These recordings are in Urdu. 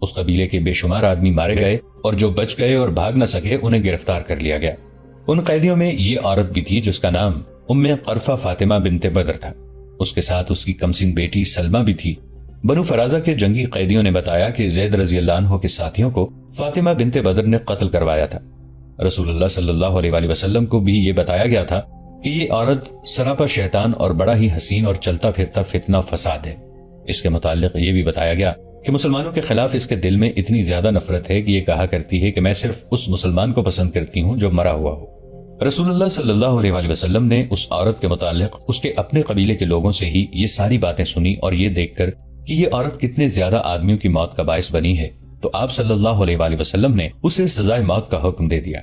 اس قبیلے کے بے شمار آدمی مارے گئے اور جو بچ گئے اور بھاگ نہ سکے انہیں گرفتار کر لیا گیا۔ ان قیدیوں میں یہ عورت بھی تھی جس کا نام ام قرفہ فاطمہ بنت بدر تھا۔ اس کے ساتھ اس کی کمسن بیٹی سلمہ بھی تھی۔ بنو فرازہ کے جنگی قیدیوں نے بتایا کہ زید رضی اللہ عنہ کے ساتھیوں کو فاطمہ بنت بدر نے قتل کروایا تھا۔ رسول اللہ صلی اللہ علیہ وآلہ وسلم کو بھی یہ بتایا گیا تھا کہ یہ عورت سراپا شیطان اور بڑا ہی حسین اور چلتا پھرتا فتنہ و فساد ہے۔ اس کے متعلق یہ بھی بتایا گیا کہ مسلمانوں کے خلاف اس کے دل میں اتنی زیادہ نفرت ہے کہ یہ کہا کرتی ہے کہ میں صرف اس مسلمان کو پسند کرتی ہوں جو مرا ہوا ہو۔ رسول اللہ صلی اللہ علیہ وآلہ وسلم نے اس عورت کے متعلق اس کے اپنے قبیلے کے لوگوں سے ہی یہ ساری باتیں سنی، اور یہ دیکھ کر کہ یہ عورت کتنے زیادہ آدمیوں کی موت کا باعث بنی ہے تو آپ صلی اللہ علیہ وآلہ وسلم نے اسے سزائے موت کا حکم دے دیا۔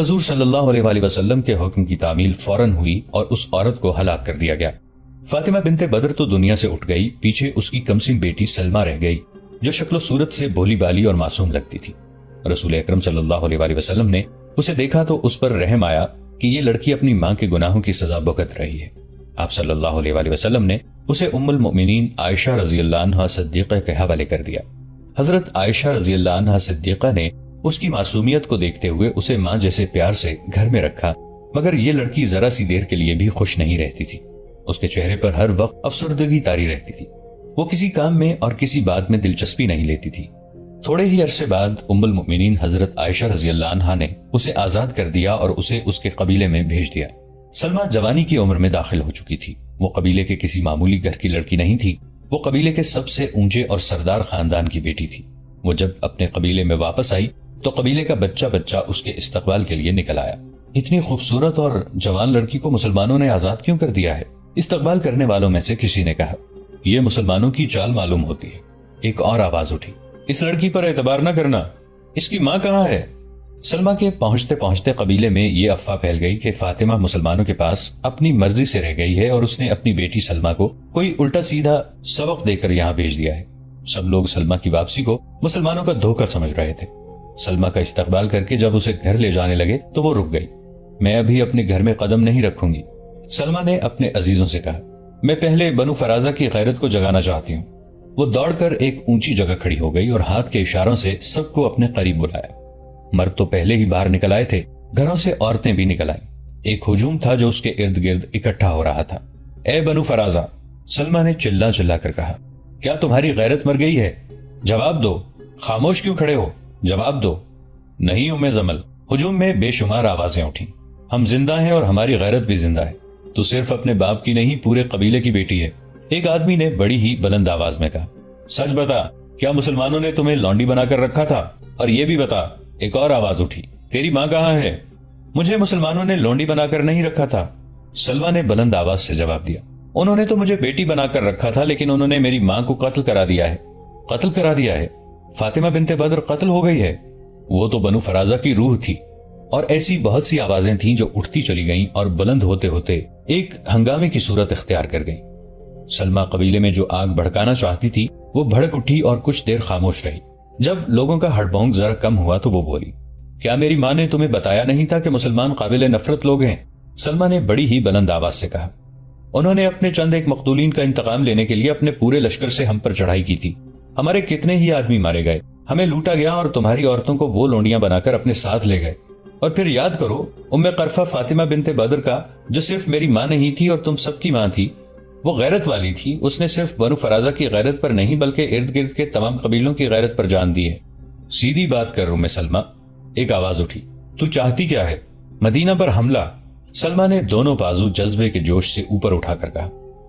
حضور صلی اللہ علیہ وآلہ وسلم کے حکم کی تعمیل فوراً ہوئی اور اس عورت کو ہلاک کر دیا گیا۔ فاطمہ بنت بدر تو دنیا سے اٹھ گئی، پیچھے اس کی کمسن بیٹی سلمہ رہ گئی جو شکل و صورت سے بھولی بالی اور معصوم لگتی تھی۔ رسول اکرم صلی اللہ علیہ وآلہ وسلم نے اسے دیکھا تو اس پر رحم آیا کہ یہ لڑکی اپنی ماں کے گناہوں کی سزا بھگت رہی ہے۔ آپ صلی اللہ علیہ وآلہ وسلم نے اسے ام المؤمنین عائشہ رضی اللہ عنہا صدیقہ کے حوالے کر دیا۔ حضرت عائشہ رضی اللہ عنہا صدیقہ نے اس کی معصومیت کو دیکھتے ہوئے اسے ماں جیسے پیار سے گھر میں رکھا، مگر یہ لڑکی ذرا سی دیر کے لیے بھی خوش نہیں رہتی تھی۔ اس کے چہرے پر ہر وقت افسردگی طاری رہتی تھی۔ وہ کسی کام میں اور کسی بات میں دلچسپی نہیں لیتی تھی۔ تھوڑے ہی عرصے بعد ام المؤمنین حضرت عائشہ رضی اللہ عنہا نے اسے آزاد کر دیا اور اسے اس کے قبیلے میں بھیج دیا۔ سلمہ جوانی کی عمر میں داخل ہو چکی تھی۔ وہ قبیلے کے کسی معمولی گھر کی لڑکی نہیں تھی، وہ قبیلے کے سب سے اونچے اور سردار خاندان کی بیٹی تھی۔ وہ جب اپنے قبیلے میں واپس آئی تو قبیلے کا بچہ بچہ اس کے استقبال کے لیے نکل آیا۔ اتنی خوبصورت اور جوان لڑکی کو مسلمانوں نے آزاد کیوں کر دیا ہے؟ استقبال کرنے والوں میں سے کسی نے کہا، یہ مسلمانوں کی چال معلوم ہوتی ہے۔ ایک اور آواز اٹھی، اس لڑکی پر اعتبار نہ کرنا، اس کی ماں کہاں ہے؟ سلمہ کے پہنچتے پہنچتے قبیلے میں یہ افواہ پھیل گئی کہ فاطمہ مسلمانوں کے پاس اپنی مرضی سے رہ گئی ہے اور اس نے اپنی بیٹی سلمہ کو کوئی الٹا سیدھا سبق دے کر یہاں بھیج دیا ہے۔ سب لوگ سلمہ کی واپسی کو مسلمانوں کا دھوکہ سمجھ رہے تھے۔ سلمہ کا استقبال کر کے جب اسے گھر لے جانے لگے تو وہ رک گئی۔ میں ابھی اپنے گھر میں قدم نہیں رکھوں گی، سلمہ نے اپنے عزیزوں سے کہا۔ میں پہلے بنو فرازہ کی غیرت کو جگانا چاہتی ہوں۔ وہ دوڑ کر ایک اونچی جگہ کھڑی ہو گئی اور ہاتھ کے اشاروں سے سب کو اپنے قریب بلایا۔ مرد تو پہلے ہی باہر نکل آئے تھے، گھروں سے عورتیں بھی نکل آئیں۔ ایک ہجوم تھا جو اس کے ارد گرد اکٹھا ہو رہا تھا۔ اے بنو فرازہ، سلمہ نے چلا چلا کر کہا، کیا تمہاری غیرت مر گئی ہے؟ جواب دو، خاموش کیوں کھڑے ہو؟ جواب دو۔ نہیں ام زمل، ہجوم میں بے شمار آوازیں اٹھیں۔ ہم زندہ ہیں اور ہماری غیرت بھی زندہ ہے۔ تو صرف اپنے باپ کی نہیں، پورے قبیلے کی بیٹی ہے۔ ایک آدمی نے بڑی ہی بلند آواز میں کہا، سچ بتا، کیا مسلمانوں نے تمہیں لونڈی بنا کر رکھا تھا؟ اور یہ بھی بتا۔ ایک اور آواز اٹھی، تیری ماں کہاں ہے؟ مجھے مسلمانوں نے لونڈی بنا کر نہیں رکھا تھا، سلمہ نے بلند آواز سے جواب دیا۔ انہوں نے تو مجھے بیٹی بنا کر رکھا تھا، لیکن انہوں نے میری ماں کو قتل کرا دیا ہے۔ قتل کرا دیا ہے؟ فاطمہ بنت بدر قتل ہو گئی ہے؟ وہ تو بنو فرازہ کی روح تھی۔ اور ایسی بہت سی آوازیں تھیں جو اٹھتی چلی گئیں اور بلند ہوتے ہوتے ایک ہنگامے کی صورت اختیار کر گئیں۔ سلمہ قبیلے میں جو آگ بھڑکانا چاہتی تھی وہ بھڑک اٹھی اور کچھ دیر خاموش رہی۔ جب لوگوں کا ہڑبونک ذرا کم ہوا تو وہ بولی، کیا میری ماں نے تمہیں بتایا نہیں تھا کہ مسلمان قابل نفرت لوگ ہیں؟ سلمہ نے بڑی ہی بلند آواز سے کہا، انہوں نے اپنے چند ایک مقتولین کا انتقام لینے کے لیے اپنے پورے لشکر سے ہم پر چڑھائی کی تھی۔ ہمارے کتنے ہی آدمی مارے گئے، ہمیں لوٹا گیا اور تمہاری عورتوں کو وہ لونڈیاں بنا کر اپنے ساتھ لے گئے۔ اور پھر یاد کرو ام قرفہ فاطمہ بنت بدر کا، جو صرف میری ماں نہیں تھی اور تم سب کی ماں تھی، وہ غیرت والی تھی۔ اس نے صرف بنو فرازہ کی غیرت پر نہیں بلکہ ارد گرد کے تمام قبیلوں کی غیرت پر جان دی ہے۔ سیدھی بات کر ام سلمہ، ایک آواز اٹھی، تو چاہتی کیا ہے؟ مدینہ پر حملہ؟ سلمہ نے دونوں بازو جذبے کے جوش سے اوپر اٹھا کر کہا،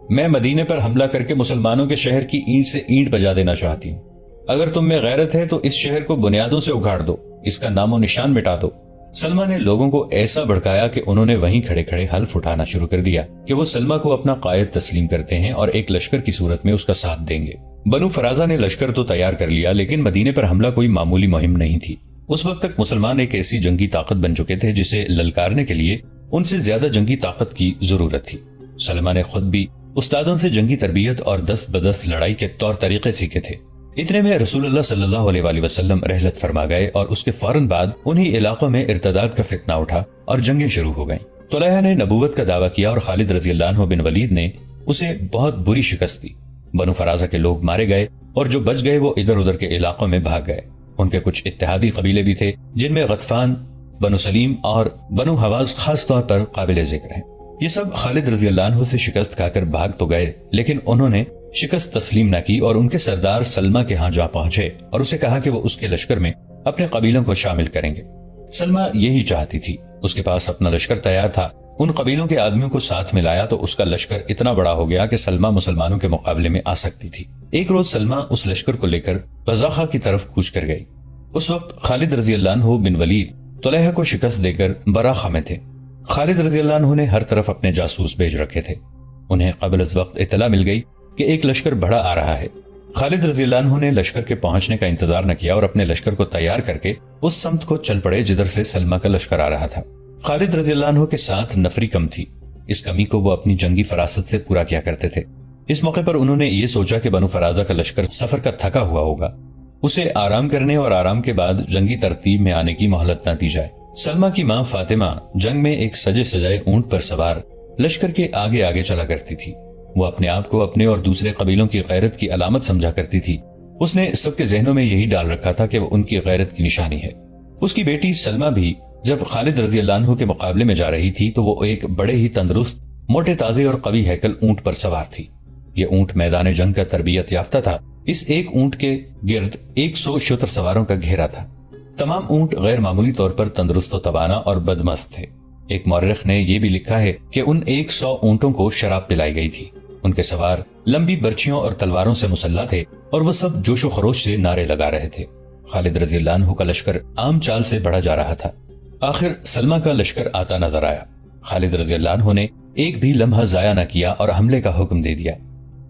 میں مدینے پر حملہ کر کے مسلمانوں کے شہر کی اینٹ سے اینٹ بجا دینا چاہتی ہوں۔ اگر تم میں غیرت ہے تو اس شہر کو بنیادوں سے اکھاڑ دو، اس کا نام و نشان مٹا دو۔ سلمہ نے لوگوں کو ایسا بھڑکایا کہ انہوں نے وہیں کھڑے کھڑے حلف اٹھانا شروع کر دیا کہ وہ سلمہ کو اپنا قائد تسلیم کرتے ہیں اور ایک لشکر کی صورت میں اس کا ساتھ دیں گے۔ بنو فرازہ نے لشکر تو تیار کر لیا، لیکن مدینے پر حملہ کوئی معمولی مہم نہیں تھی۔ اس وقت تک مسلمان ایک ایسی جنگی طاقت بن چکے تھے جسے للکارنے کے لیے ان سے زیادہ جنگی طاقت کی ضرورت تھی۔ سلمہ نے خود بھی استادوں سے جنگی تربیت اور دست بدست لڑائی کے طور طریقے سیکھے تھے۔ اتنے میں رسول اللہ صلی اللہ علیہ وآلہ وسلم رحلت فرما گئے اور اس کے فوراً بعد انہی علاقوں میں ارتداد کا فتنہ اٹھا اور جنگیں شروع ہو گئیں۔ طلحہ نے نبوت کا دعویٰ کیا اور خالد رضی اللہ عنہ بن ولید نے اسے بہت بری شکست دی۔ بنو فرازہ کے لوگ مارے گئے اور جو بچ گئے وہ ادھر ادھر کے علاقوں میں بھاگ گئے۔ ان کے کچھ اتحادی قبیلے بھی تھے جن میں غطفان، بنو سلیم اور بنو حواز خاص طور پر قابل ذکر ہیں۔ یہ سب خالد رضی اللہ عنہ سے شکست کھا کر بھاگ تو گئے، لیکن انہوں نے شکست تسلیم نہ کی اور ان کے سردار سلمہ کے ہاں جا پہنچے اور اسے کہا کہ وہ اس کے لشکر میں اپنے قبیلوں کو شامل کریں گے۔ سلمہ یہی چاہتی تھی، اس کے پاس اپنا لشکر تیار تھا۔ ان قبیلوں کے آدمیوں کو ساتھ ملایا تو اس کا لشکر اتنا بڑا ہو گیا کہ سلمہ مسلمانوں کے مقابلے میں آ سکتی تھی۔ ایک روز سلمہ اس لشکر کو لے کر قزاخہ کی طرف کوچ کر گئی۔ اس وقت خالد رضی اللہ عنہ بن ولید طلحہ کو شکست دے کر براخہ میں تھے۔ خالد رضی اللہ عنہ نے ہر طرف اپنے جاسوس بھیج رکھے تھے۔ انہیں قبل از وقت اطلاع مل گئی کہ ایک لشکر بڑا آ رہا ہے۔ خالد رضی اللہ عنہ نے لشکر کے پہنچنے کا انتظار نہ کیا اور اپنے لشکر کو تیار کر کے اس سمت کو چل پڑے جدھر سے سلمہ کا لشکر آ رہا تھا۔ خالد رضی اللہ عنہ کے ساتھ نفری کم تھی، اس کمی کو وہ اپنی جنگی فراست سے پورا کیا کرتے تھے۔ اس موقع پر انہوں نے یہ سوچا کہ بنو فرازہ کا لشکر سفر کا تھکا ہوا ہوگا، اسے آرام کرنے اور آرام کے بعد جنگی ترتیب میں آنے کی مہلت نہ دی جائے۔ سلمہ کی ماں فاطمہ جنگ میں ایک سجے سجائے اونٹ پر سوار لشکر کے آگے آگے چلا کرتی تھی۔ وہ اپنے آپ کو اپنے اور دوسرے قبیلوں کی غیرت کی علامت سمجھا کرتی تھی۔ اس نے سب کے ذہنوں میں یہی ڈال رکھا تھا کہ وہ ان کی غیرت کی نشانی ہے۔ اس کی بیٹی سلمہ بھی جب خالد رضی اللہ عنہ کے مقابلے میں جا رہی تھی تو وہ ایک بڑے ہی تندرست، موٹے تازے اور قوی ہیکل اونٹ پر سوار تھی۔ یہ اونٹ میدان جنگ کا تربیت یافتہ تھا۔ اس ایک اونٹ کے گرد 100 شتر سواروں کا گھیرا تھا۔ تمام اونٹ غیر معمولی طور پر تندرست و توانا اور بدمست تھے۔ ایک مورخ نے یہ بھی لکھا ہے کہ ان 100 اونٹوں کو شراب پلائی گئی تھی۔ ان کے سوار لمبی برچیوں اور تلواروں سے مسلح تھے اور وہ سب جوش و خروش سے نعرے لگا رہے تھے۔ خالد رضی اللہ عنہ کا لشکر عام چال سے بڑھا جا رہا تھا۔ آخر سلمہ کا لشکر آتا نظر آیا۔ خالد رضی اللہ عنہ نے ایک بھی لمحہ ضائع نہ کیا اور حملے کا حکم دے دیا۔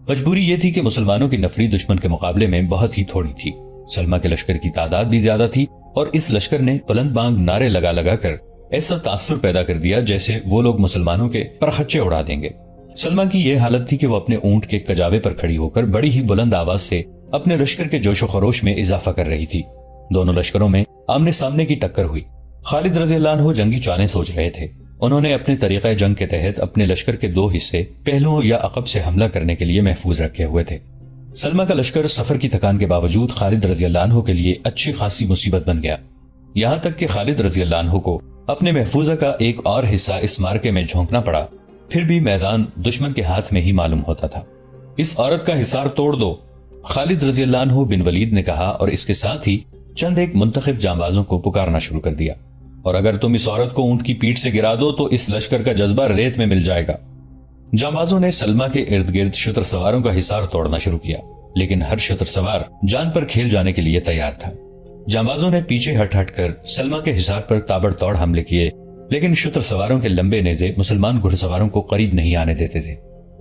مجبوری یہ تھی کہ مسلمانوں کی نفری دشمن کے مقابلے میں بہت ہی تھوڑی تھی۔ سلمہ کے لشکر کی تعداد بھی زیادہ تھی اور اس لشکر نے بلند بانگ نعرے لگا لگا کر ایسا تاثر پیدا کر دیا جیسے وہ لوگ مسلمانوں کے پرخچے اڑا دیں گے۔ سلمہ کی یہ حالت تھی کہ وہ اپنے اونٹ کے کجاوے پر کھڑی ہو کر بڑی ہی بلند آواز سے اپنے لشکر کے جوش و خروش میں اضافہ کر رہی تھی۔ دونوں لشکروں میں آمنے سامنے کی ٹکر ہوئی۔ خالد رضی اللہ عنہ جنگی چالیں سوچ رہے تھے۔ انہوں نے اپنے طریقہ جنگ کے تحت اپنے لشکر کے 2 حصے پہلوں یا عقب سے حملہ کرنے کے لیے محفوظ رکھے ہوئے تھے۔ سلمہ کا لشکر سفر کی تھکان کے باوجود خالد رضی اللہ عنہ کے لیے اچھی خاصی مصیبت بن گیا، یہاں تک کہ خالد رضی اللہ عنہ کو اپنے محفوظہ کا ایک اور حصہ اس مارکے میں جھونکنا پڑا، پھر بھی میدان دشمن کے ہاتھ میں ہی معلوم ہوتا تھا۔ اس عورت کا حصار توڑ دو، خالد رضی اللہ عنہ بن ولید نے کہا اور اس کے ساتھ ہی چند ایک منتخب جانبازوں کو پکارنا شروع کر دیا، اور اگر تم اس عورت کو اونٹ کی پیٹھ سے گرا دو تو اس لشکر کا جذبہ ریت میں مل جائے گا۔ جانبازوں نے سلمہ کے ارد گرد شتر سواروں کا حصار توڑنا شروع کیا، لیکن ہر شتر سوار جان پر کھیل جانے کے لیے تیار تھا۔ جانبازوں نے پیچھے ہٹ ہٹ کر سلمہ کے حصار پر تابڑ توڑ حملے کیے، لیکن شتر سواروں کے لمبے نیزے مسلمان گھڑ سواروں کو قریب نہیں آنے دیتے تھے۔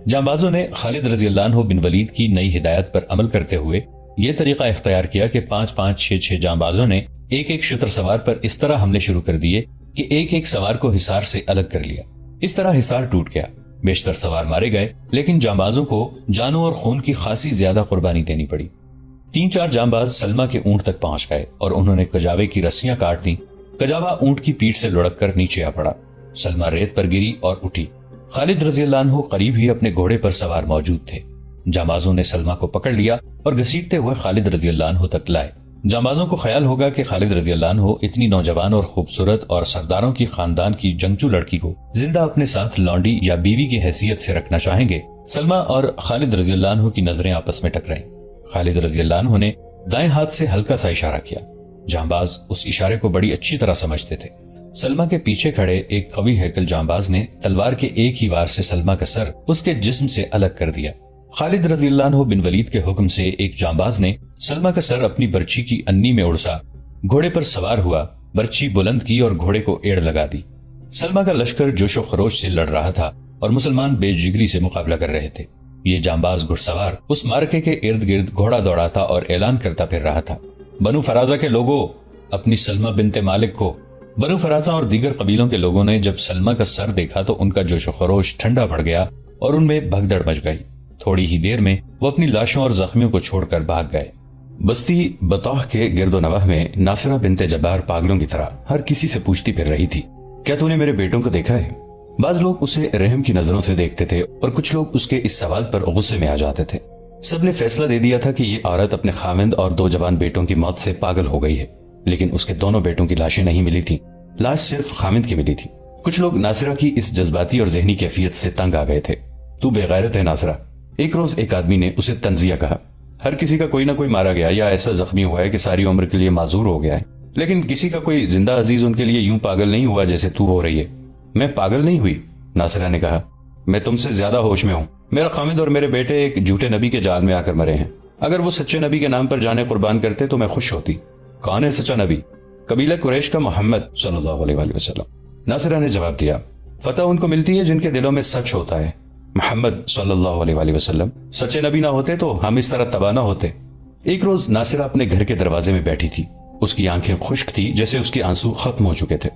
جانبازوں نے خالد رضی اللہ عنہ بن ولید کی نئی ہدایت پر عمل کرتے ہوئے یہ طریقہ اختیار کیا کہ 5-5 6-6 جانبازوں نے ایک ایک شتر سوار پر اس طرح حملے شروع کر دیے کہ ایک ایک سوار کو حصار سے الگ کر لیا۔ اس طرح حصار ٹوٹ گیا، بیشتر سوار مارے گئے، لیکن جانبازوں کو جانوں اور خون کی خاصی زیادہ قربانی دینی پڑی۔ 3-4 جانباز سلمہ کے اونٹ تک پہنچ گئے اور انہوں نے کجاوے کی رسیاں کاٹ دیں۔ کجاوا اونٹ کی پیٹھ سے لڑک کر نیچے آ پڑا۔ سلمہ ریت پر گری اور اٹھی۔ خالد رضی اللہ عنہ قریب ہی اپنے گھوڑے پر سوار موجود تھے۔ جانبازوں نے سلمہ کو پکڑ لیا اور گھسیٹتے ہوئے خالد رضی اللہ عنہ تک لائے۔ جانبازوں کو خیال ہوگا کہ خالد رضی اللہ عنہ اتنی نوجوان اور خوبصورت اور سرداروں کی خاندان کی جنگجو لڑکی کو زندہ اپنے ساتھ لونڈی یا بیوی کی حیثیت سے رکھنا چاہیں گے۔ سلمہ اور خالد رضی اللہ عنہ کی نظریں آپس میں ٹکرائیں۔ خالد رضی اللہ عنہ نے دائیں ہاتھ سے ہلکا سا اشارہ کیا۔ جانباز اس اشارے کو بڑی اچھی طرح سمجھتے تھے۔ سلمہ کے پیچھے کھڑے ایک قوی ہیکل جانباز نے تلوار کے ایک ہی وار سے سلمہ کا سر اس کے جسم سے الگ کر دیا۔ خالد رضی اللہ عنہ بن ولید کے حکم سے ایک جانباز نے سلمہ کا سر اپنی برچی کی انی میں اڑسا، گھوڑے پر سوار ہوا، برچی بلند کی اور گھوڑے کو ایڑ لگا دی۔ سلمہ کا لشکر جوش و خروش سے لڑ رہا تھا اور مسلمان بے جگری سے مقابلہ کر رہے تھے۔ یہ جانباز گھڑ سوار اس مارکے کے ارد گرد گھوڑا دوڑاتا اور اعلان کرتا پھر رہا تھا، بنو فرازہ کے لوگوں، اپنی سلمہ بنت مالک کو۔ بنو فرازہ اور دیگر قبیلوں کے لوگوں نے جب سلمہ کا سر دیکھا تو ان کا جوش و خروش ٹھنڈا پڑ گیا اور ان میں بھگدڑ مچ گئی۔ تھوڑی ہی دیر میں وہ اپنی لاشوں اور زخمیوں کو چھوڑ کر بھاگ گئے۔ بستی بطوح کے گرد و نواح میں ناصرہ بنت جبار پاگلوں کی طرح ہر کسی سے پوچھتی پھر رہی تھی، کیا تو نے میرے بیٹوں کو دیکھا ہے؟ بعض لوگ اسے رحم کی نظروں سے دیکھتے تھے اور کچھ لوگ اس کے اس سوال پر غصے میں آ جاتے تھے۔ سب نے فیصلہ دے دیا تھا کہ یہ عورت اپنے خاوند اور 2 جوان بیٹوں کی موت سے پاگل ہو گئی ہے، لیکن اس کے دونوں بیٹوں کی لاشیں نہیں ملی تھی، لاش صرف خاوند کی ملی تھی۔ کچھ لوگ ناصرہ کی اس جذباتی اور ذہنی کیفیت سے تنگ آ گئے تھے۔ تو بے غیرت ہے ناصرہ، ایک روز ایک آدمی نے اسے تنزیہ کہا۔ ہر کسی کا کوئی نہ کوئی مارا گیا یا ایسا زخمی ہوا ہے کہ ساری عمر کے لیے معذور ہو گیا ہے، لیکن کسی کا کوئی زندہ عزیز ان کے لیے یوں پاگل نہیں ہوا جیسے تو ہو رہی ہے۔ میں پاگل نہیں ہوئی، ناصرہ نے کہا، میں تم سے زیادہ ہوش میں ہوں۔ میرا خامد اور میرے بیٹے ایک جھوٹے نبی کے جال میں آ کر مرے ہیں، اگر وہ سچے نبی کے نام پر جانیں قربان کرتے تو میں خوش ہوتی۔ کون ہے سچا نبی؟ قبیلہ قریش کا محمد صلی اللہ علیہ وآلہ وسلم، ناصرہ نے جواب دیا۔ فتح ان کو ملتی ہے جن کے دلوں میں سچ ہوتا ہے۔ محمد صلی اللہ علیہ وآلہ وسلم سچے نبی نہ ہوتے تو ہم اس طرح تباہ نہ ہوتے۔ ایک روز ناصرہ اپنے گھر کے دروازے میں بیٹھی تھی، اس کی آنکھیں خشک تھی جیسے اس کے آنسو ختم ہو چکے تھے۔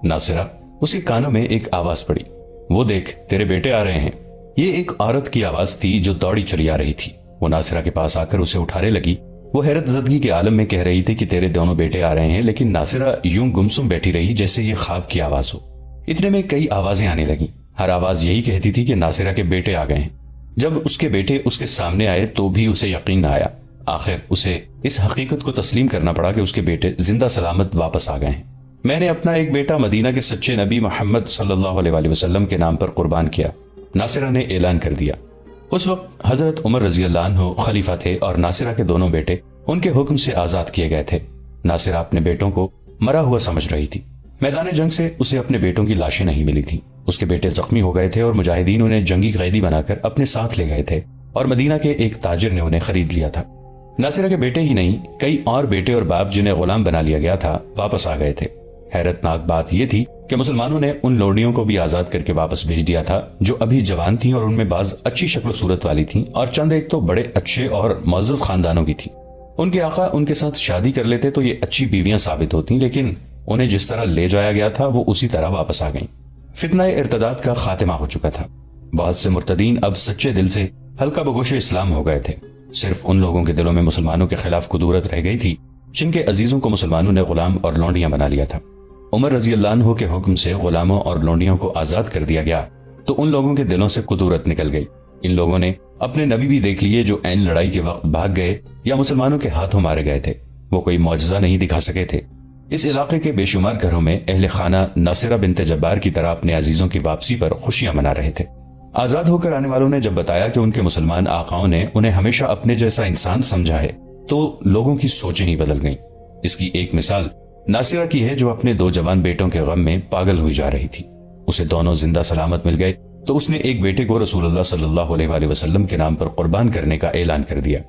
ناصرہ، اس کے کانوں میں ایک آواز پڑی، وہ دیکھ تیرے بیٹے آ رہے ہیں۔ یہ ایک عورت کی آواز تھی جو دوڑی چلی آ رہی تھی۔ وہ ناصرہ کے پاس آ کر اسے اٹھانے لگی۔ وہ حیرت زدگی کے عالم میں کہہ رہی تھی کہ تیرے دونوں بیٹے آ رہے ہیں، لیکن ناصرہ یوں گمسم بیٹھی رہی جیسے یہ خواب کی آواز ہو۔ اتنے میں کئی آوازیں آنے لگیں، ہر آواز یہی کہتی تھی کہ ناصرہ کے بیٹے آ گئے ہیں۔ جب اس کے بیٹے اس کے سامنے آئے تو بھی اسے یقین نہ آیا۔ آخر اسے اس حقیقت کو تسلیم کرنا پڑا کہ اس کے بیٹے زندہ سلامت واپس آ گئے ہیں۔ میں نے اپنا ایک بیٹا مدینہ کے سچے نبی محمد صلی اللہ علیہ وآلہ وسلم کے نام پر قربان کیا، ناصرہ نے اعلان کر دیا۔ اس وقت حضرت عمر رضی اللہ عنہ خلیفہ تھے اور ناصرہ کے دونوں بیٹے ان کے حکم سے آزاد کیے گئے تھے۔ ناصرہ اپنے بیٹوں کو مرا ہوا سمجھ رہی تھی۔ میدان جنگ سے اسے اپنے بیٹوں کی لاشیں نہیں ملی تھیں۔ اس کے بیٹے زخمی ہو گئے تھے اور مجاہدین انہیں جنگی قیدی بنا کر اپنے ساتھ لے گئے تھے اور مدینہ کے ایک تاجر نے انہیں خرید لیا تھا۔ ناصرہ کے بیٹے ہی نہیں، کئی اور بیٹے اور باپ جنہیں غلام بنا لیا گیا تھا واپس آ گئے تھے۔ حیرت ناک بات یہ تھی کہ مسلمانوں نے ان لوڑیوں کو بھی آزاد کر کے واپس بھیج دیا تھا جو ابھی جوان تھیں اور ان میں بعض اچھی شکل و صورت والی تھیں اور چند ایک تو بڑے اچھے اور معزز خاندانوں کی تھی۔ ان کے آقا ان کے ساتھ شادی کر لیتے تو یہ اچھی بیویاں ثابت ہوتی، لیکن انہیں جس طرح لے جایا گیا تھا وہ اسی طرح واپس آ گئیں۔ فتنہ ارتداد کا خاتمہ ہو چکا تھا۔ بہت سے مرتدین اب سچے دل سے ہلکا بگوش اسلام ہو گئے تھے۔ صرف ان لوگوں کے دلوں میں مسلمانوں کے خلاف قدورت رہ گئی تھی جن کے عزیزوں کو مسلمانوں نے غلام اور لونڈیاں بنا لیا تھا۔ عمر رضی اللہ عنہ کے حکم سے غلاموں اور لونڈیوں کو آزاد کر دیا گیا تو ان لوگوں کے دلوں سے قدورت نکل گئی۔ ان لوگوں نے اپنے نبی بھی دیکھ لیے جو عین لڑائی کے وقت بھاگ گئے یا مسلمانوں کے ہاتھوں مارے گئے تھے، وہ کوئی معجزہ نہیں دکھا سکے تھے۔ اس علاقے کے بے شمار گھروں میں اہل خانہ ناصرہ بنت جبار کی طرح اپنے عزیزوں کی واپسی پر خوشیاں منا رہے تھے۔ آزاد ہو کر آنے والوں نے جب بتایا کہ ان کے مسلمان آقاؤں نے انہیں ہمیشہ اپنے جیسا انسان سمجھا ہے تو لوگوں کی سوچیں ہی بدل گئیں۔ اس کی ایک مثال ناصرہ کی ہے جو اپنے 2 جوان بیٹوں کے غم میں پاگل ہوئی جا رہی تھی۔ اسے دونوں زندہ سلامت مل گئے تو اس نے ایک بیٹے کو رسول اللہ صلی اللہ علیہ وآلہ وسلم کے نام پر قربان کرنے کا اعلان کر دیا۔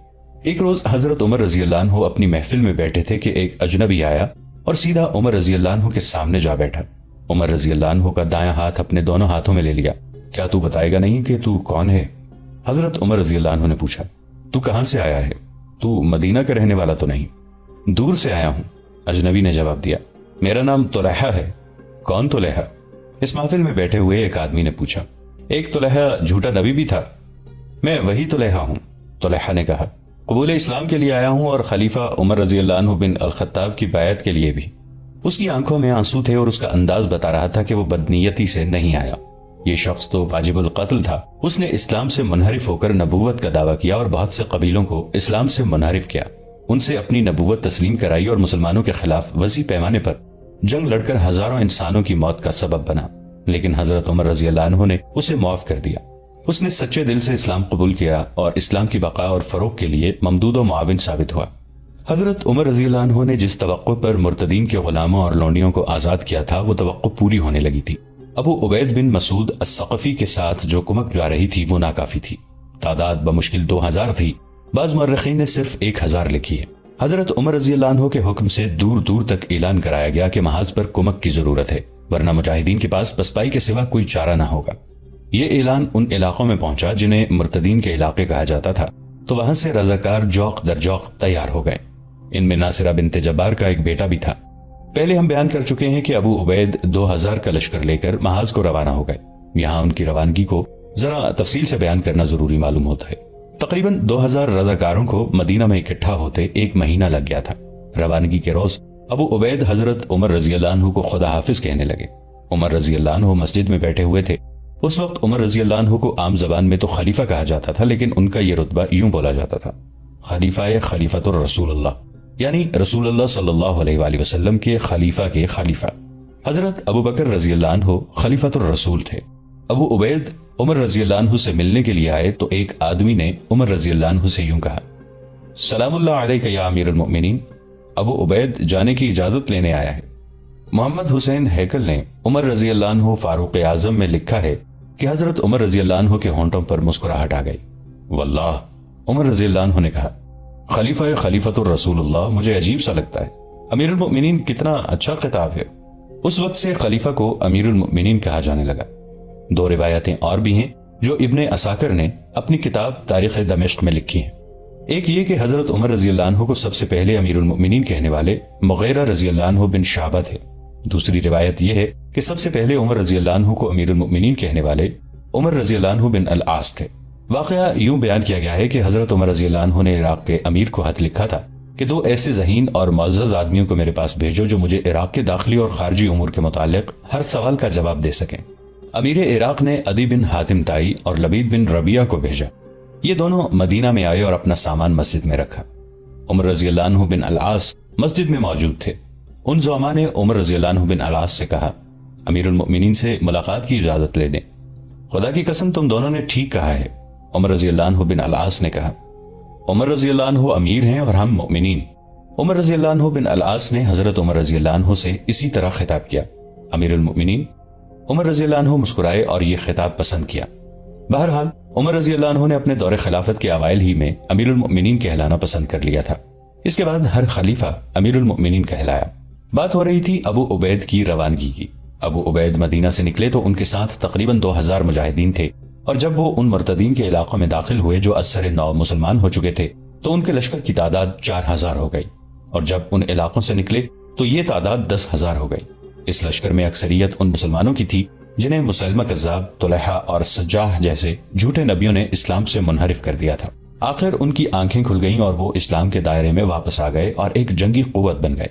ایک روز حضرت عمر رضی اللہ عنہ اپنی محفل میں بیٹھے تھے کہ ایک اجنبی آیا اور سیدھا عمر رضی اللہ عنہ کے سامنے جا بیٹھا۔ عمر رضی اللہ عنہ کا دایاں ہاتھ اپنے دونوں ہاتھوں میں لے لیا۔ کیا تو بتائے گا نہیں کہ تو کون ہے؟ حضرت عمر رضی اللہ عنہ نے پوچھا۔ تو کہاں سے آیا ہے؟ تو مدینہ کا رہنے والا تو نہیں؟ دور سے آیا ہوں، اجنبی نے جواب دیا۔ میرا نام طلحہ ہے۔ کون طلحہ؟ اس محفل میں بیٹھے ہوئے ایک آدمی نے پوچھا۔ ایک طلحہ جھوٹا نبی بھی تھا۔ میں وہی طلحہ ہوں، طلحہ نے کہا۔ قبول اسلام کے لیے آیا ہوں اور خلیفہ عمر رضی اللہ عنہ بن الخطاب کی بیعت کے لیے بھی۔ اس کی آنکھوں میں آنسو تھے اور اس کا انداز بتا رہا تھا کہ وہ بدنیتی سے نہیں آیا۔ یہ شخص تو واجب القتل تھا۔ اس نے اسلام سے منحرف ہو کر نبوت کا دعویٰ کیا اور بہت سے قبیلوں کو اسلام سے منحرف کیا، ان سے اپنی نبوت تسلیم کرائی اور مسلمانوں کے خلاف وسیع پیمانے پر جنگ لڑ کر ہزاروں انسانوں کی موت کا سبب بنا، لیکن حضرت عمر رضی اللہ عنہ نے اسے معاف کر دیا۔ اس نے سچے دل سے اسلام قبول کیا اور اسلام کی بقا اور فروغ کے لیے ممدود و معاون ثابت ہوا۔ حضرت عمر رضی اللہ عنہ نے جس توقع پر مرتدین کے غلاموں اور لونڈیوں کو آزاد کیا تھا وہ توقع پوری ہونے لگی تھی۔ ابو عبید بن مسعود الثقفی کے ساتھ جو کمک جا رہی تھی وہ ناکافی تھی۔ تعداد بمشکل 2000 تھی، بعض مورخین نے صرف 1000 لکھی ہے۔ حضرت عمر رضی اللہ عنہ کے حکم سے دور دور تک اعلان کرایا گیا کہ محاذ پر کمک کی ضرورت ہے، ورنہ مجاہدین کے پاس پسپائی کے سوا کوئی چارہ نہ ہوگا۔ یہ اعلان ان علاقوں میں پہنچا جنہیں مرتدین کے علاقے کہا جاتا تھا، تو وہاں سے رضاکار جوق در جوق تیار ہو گئے۔ ان میں ناصرہ بنت جبار کا ایک بیٹا بھی تھا۔ پہلے ہم بیان کر چکے ہیں کہ ابو عبید 2000 کا لشکر لے کر محاذ کو روانہ ہو گئے۔ یہاں ان کی روانگی کو ذرا تفصیل سے بیان کرنا ضروری معلوم ہوتا ہے۔ تقریباً 2000 رضاکاروں کو مدینہ میں اکٹھا ہوتے 1 مہینہ لگ گیا تھا۔ روانگی کے روز ابو عبید حضرت عمر رضی اللہ عنہ کو خدا حافظ کہنے لگے۔ عمر رضی اللہ عنہ مسجد میں بیٹھے ہوئے تھے اس وقت عمر رضی اللہ عنہ کو عام زبان میں تو خلیفہ کہا جاتا تھا، لیکن ان کا یہ رتبہ یوں بولا جاتا تھا، خلیفۃ الرسول اللہ، یعنی رسول اللہ صلی اللہ علیہ وآلہ وسلم کے خلیفہ کے خلیفہ۔ حضرت ابو بکر رضی اللہ عنہ خلیفۃ الرسول تھے۔ ابو عبید عمر رضی اللہ عنہ سے ملنے کے لیے آئے تو ایک آدمی نے عمر رضی اللہ عنہ سے یوں کہا، سلام اللہ علیک یا امیر المؤمنین۔ ابو عبید جانے کی اجازت لینے آیا ہے۔ محمد حسین ہیکل نے عمر رضی اللہ عنہ فاروق اعظم میں لکھا ہے کہ حضرت عمر رضی اللہ عنہ کے ہونٹوں پر مسکراہٹ آ گئی۔ واللہ، عمر رضی اللہ عنہ نے کہا، خلیفۃ الرسول اللہ مجھے عجیب سا لگتا ہے، امیر المؤمنین کتنا اچھا خطاب ہے۔ اس وقت سے خلیفہ کو امیر المؤمنین کہا جانے لگا۔ دو روایتیں اور بھی ہیں جو ابن عساکر نے اپنی کتاب تاریخ دمشق میں لکھی ہیں۔ ایک یہ کہ حضرت عمر رضی اللہ عنہ کو سب سے پہلے امیر المؤمنین کہنے والے مغیرہ رضی اللہ عنہ بن شعبہ تھے۔ دوسری روایت یہ ہے کہ سب سے پہلے عمر رضی اللہ عنہ کو امیر المؤمنین کہنے والے عمر رضی اللہ عنہ بن العاص تھے۔ واقعہ یوں بیان کیا گیا ہے کہ حضرت عمر رضی اللہ عنہ نے عراق کے امیر کو خط لکھا تھا کہ دو ایسے ذہین اور معزز آدمیوں کو میرے پاس بھیجو جو مجھے عراق کے داخلی اور خارجی امور کے متعلق ہر سوال کا جواب دے سکیں۔ امیر عراق نے عدی بن حاتم تائی اور لبید بن ربیعہ کو بھیجا۔ یہ دونوں مدینہ میں آئے اور اپنا سامان مسجد میں رکھا۔ عمر رضی اللہ عنہ بن العاص مسجد میں موجود تھے۔ ان زعماء نے عمر رضی اللہ عنہ بن العاص سے کہا، امیر المؤمنین سے ملاقات کی اجازت لے دیں۔ خدا کی قسم تم دونوں نے ٹھیک کہا ہے۔ عمر رضی اللہ عنہ بن العاص نے کہا، عمر رضی اللہ عنہ امیر ہیں اور ہم مؤمنین۔ عمر رضی اللہ عنہ بن العاص نے حضرت عمر رضی اللہ عنہ سے اسی طرح خطاب کیا، امیر المؤمنین۔ عمر رضی اللہ عنہ مسکرائے اور یہ خطاب پسند کیا۔ بہرحال عمر رضی اللہ عنہ نے اپنے دور خلافت کے اوائل ہی میں امیر المؤمنین کہلانا پسند کر لیا تھا۔ اس کے بعد ہر خلیفہ امیر المؤمنین کہلایا۔ بات ہو رہی تھی ابو عبید کی روانگی کی۔ ابو عبید مدینہ سے نکلے تو ان کے ساتھ تقریباً 2000 مجاہدین تھے، اور جب وہ ان مرتدین کے علاقوں میں داخل ہوئے جو اثر نو مسلمان ہو چکے تھے تو ان کے لشکر کی تعداد 4000 ہو گئی، اور جب ان علاقوں سے نکلے تو یہ تعداد 10,000 ہو گئی۔ اس لشکر میں اکثریت ان مسلمانوں کی تھی جنہیں مسلمہ کذاب، طلحہ اور سجاح جیسے جھوٹے نبیوں نے اسلام سے منحرف کر دیا تھا۔ آخر ان کی آنکھیں کھل گئیں اور وہ اسلام کے دائرے میں واپس آ گئے اور ایک جنگی قوت بن گئے۔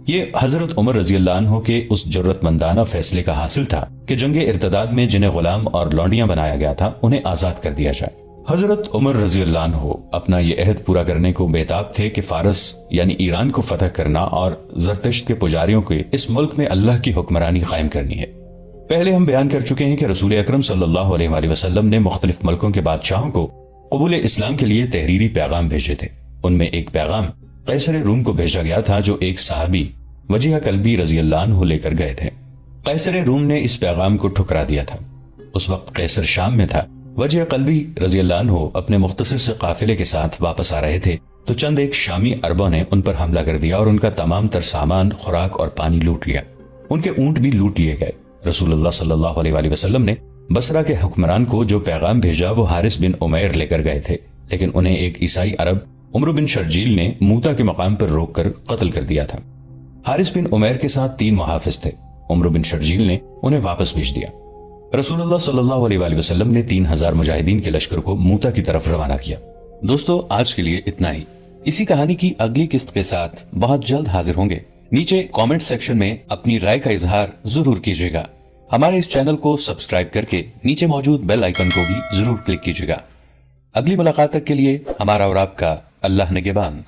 یہ حضرت عمر رضی اللہ عنہ کے اس جرأت مندانہ فیصلے کا حاصل تھا کہ جنگ ارتداد میں جنہیں غلام اور لونڈیاں بنایا گیا تھا انہیں آزاد کر دیا جائے۔ حضرت عمر رضی اللہ عنہ اپنا یہ عہد پورا کرنے کو بےتاب تھے کہ فارس یعنی ایران کو فتح کرنا اور زرتشت کے پجاریوں کے اس ملک میں اللہ کی حکمرانی قائم کرنی ہے۔ پہلے ہم بیان کر چکے ہیں کہ رسول اکرم صلی اللہ علیہ وآلہ وسلم نے مختلف ملکوں کے بادشاہوں کو قبول اسلام کے لیے تحریری پیغام بھیجے تھے۔ ان میں ایک پیغام قیصر روم کو بھیجا گیا تھا جو ایک صحابی وجیہ کلبی رضی اللہ عنہ لے کر گئے تھے۔ قیصر روم نے اس پیغام کو ٹھکرا دیا تھا۔ اس وقت قیصر شام میں تھا۔ وجیہ کلبی رضی اللہ عنہ اپنے مختصر سے قافلے کے ساتھ واپس آ رہے تھے تو چند ایک شامی عربوں نے ان پر حملہ کر دیا اور ان کا تمام تر سامان، خوراک اور پانی لوٹ لیا۔ ان کے اونٹ بھی لوٹ لیے گئے۔ رسول اللہ صلی اللہ علیہ وآلہ وسلم نے بصرہ کے حکمران کو جو پیغام بھیجا وہ حارث بن عمیر لے کر گئے تھے، لیکن انہیں ایک عیسائی عرب عمرو بن شرجیل نے موتا کے مقام پر روک کر قتل کر دیا تھا۔ حارث بن عمیر کے ساتھ 3 محافظ تھے۔ عمرو بن شرجیل نے انہیں واپس بھیج دیا۔ رسول اللہ صلی اللہ علیہ وآلہ وسلم نے 3000 مجاہدین کے لشکر کو موتا کی طرف روانہ کیا۔ دوستو آج کے لیے اتنا ہی۔ اسی کہانی کی اگلی قسط کے ساتھ بہت جلد حاضر ہوں گے۔ نیچے کامنٹ سیکشن میں اپنی رائے کا اظہار ضرور کیجیے گا۔ ہمارے اس چینل کو سبسکرائب کر کے نیچے موجود بیل آئیکن کو بھی ضرور کلک کیجیے گا۔ اگلی ملاقات تک کے لیے ہمارا اور آپ کا اللہ نگہبان۔